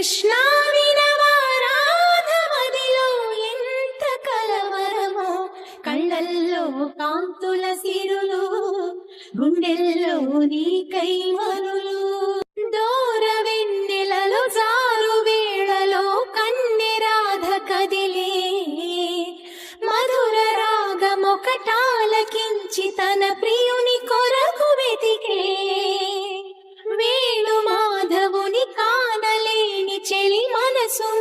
కృష్ణ వినవారాధమదిలో ఎంత కలవరమో, కళ్ళల్లో కాంతుల సిరులు, గుండెల్లో నీకై మరులు. దూర వెన్నెలలో జారు వేళలో కన్నెరాధ కదిలే, మధుర రాగమొకటాలకించి తన ప్రియుని కొరకు వెతికే. వేణు మాధవుని కానలేని చెలి మనసు